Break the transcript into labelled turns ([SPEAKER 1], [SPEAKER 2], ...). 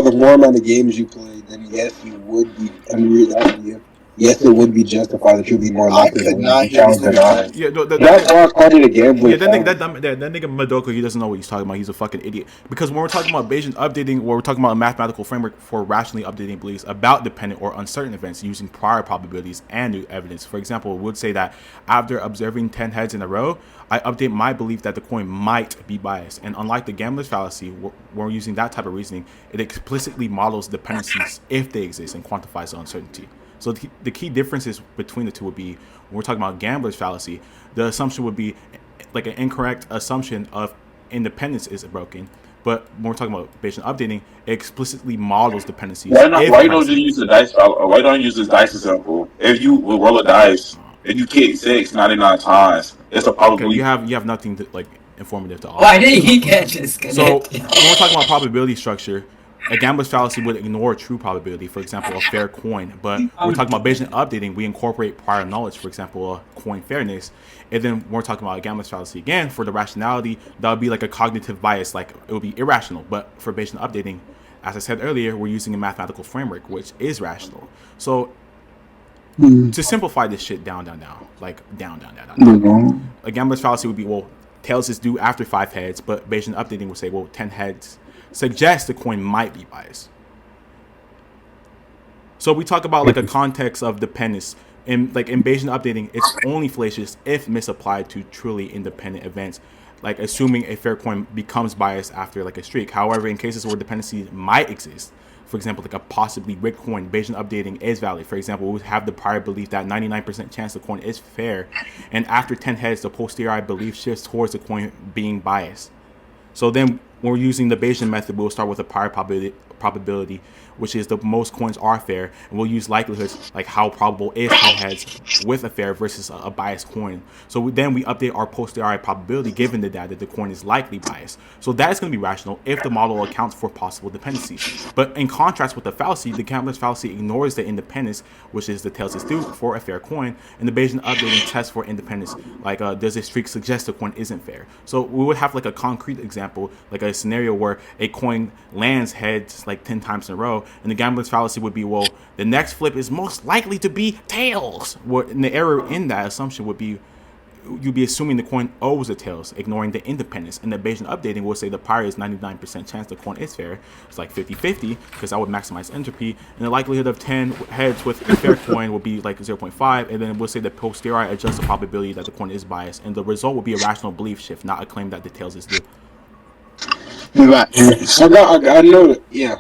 [SPEAKER 1] the more amount of games you play, then yes, you would be. I mean, yes, it would be justified that you'd be more
[SPEAKER 2] I
[SPEAKER 1] likely to
[SPEAKER 2] could
[SPEAKER 1] win if
[SPEAKER 2] not
[SPEAKER 1] you
[SPEAKER 2] hear this
[SPEAKER 1] challenge or
[SPEAKER 2] nigga
[SPEAKER 1] not.
[SPEAKER 2] finish.
[SPEAKER 3] Yeah,
[SPEAKER 1] That's why I called it a
[SPEAKER 3] yeah,
[SPEAKER 1] gambling fallacy.
[SPEAKER 3] that nigga Madoka, he doesn't know what he's talking about. He's a fucking idiot. Because when we're talking about Bayesian updating, or we're talking about a mathematical framework for rationally updating beliefs about dependent or uncertain events using prior probabilities and new evidence. For example, we would say that after observing 10 heads in a row, I update my belief that the coin might be biased. And unlike the gambler's fallacy, when we're using that type of reasoning, it explicitly models dependencies if they exist and quantifies the uncertainty. So the key differences between the two would be when we're talking about gambler's fallacy, the assumption would be like an incorrect assumption of independence is broken. But when we're talking about Bayesian updating, it explicitly models dependencies.
[SPEAKER 4] Why not?
[SPEAKER 3] If
[SPEAKER 4] Why don't you
[SPEAKER 3] present.
[SPEAKER 4] use the dice? Why don't you use this dice example? If you will roll a dice and you kick 99 times, it's a
[SPEAKER 3] Okay,
[SPEAKER 4] probability.
[SPEAKER 3] you have nothing to, like, informative to offer.
[SPEAKER 5] Why did he get disconnected?
[SPEAKER 3] So when we're talking about probability structure, a gambler's fallacy would ignore true probability, for example, a fair coin. But we're talking about Bayesian updating, we incorporate prior knowledge, for example, a coin fairness. And then when we're talking about a gambler's fallacy again, for the rationality, that would be like a cognitive bias, like it would be irrational. But for Bayesian updating, as I said earlier, we're using a mathematical framework, which is rational. So to simplify this shit down, a gambler's fallacy would be, well, tails is due after 5 heads, but Bayesian updating would say, well, 10 heads suggests the coin might be biased. So we talk about like a context of dependence. In Bayesian updating, it's only fallacious if misapplied to truly independent events, like assuming a fair coin becomes biased after like a streak. However, in cases where dependencies might exist, for example, like a possibly rigged coin, Bayesian updating is valid. For example, we have the prior belief that 99% chance the coin is fair, and after 10 heads, the posterior belief shifts towards the coin being biased. So then when we're using the Bayesian method, we'll start with a prior probability, which is the most coins are fair, and we'll use likelihoods like how probable is 10 heads with a fair versus a biased coin. So then we update our posterior probability given the data that the coin is likely biased. So that is going to be rational if the model accounts for possible dependencies. But in contrast with the fallacy, the gambler's fallacy ignores the independence, which is the tails is due for a fair coin, and the Bayesian updating tests for independence, like does this streak suggest the coin isn't fair. So we would have like a concrete example, like a scenario where a coin lands heads like 10 times in a row, and the gambler's fallacy would be, well, the next flip is most likely to be tails. And the error in that assumption would be you'd be assuming the coin owes the tails, ignoring the independence. And the Bayesian updating will say the prior is 99% chance the coin is fair. It's like 50-50 because that would maximize entropy. And the likelihood of 10 heads with a fair coin would be like 0.5. And then we'll say the posterior adjusts the probability that the coin is biased. And the result will be a rational belief shift, not a claim that the tails is due.
[SPEAKER 2] Right.
[SPEAKER 1] I know. Yeah,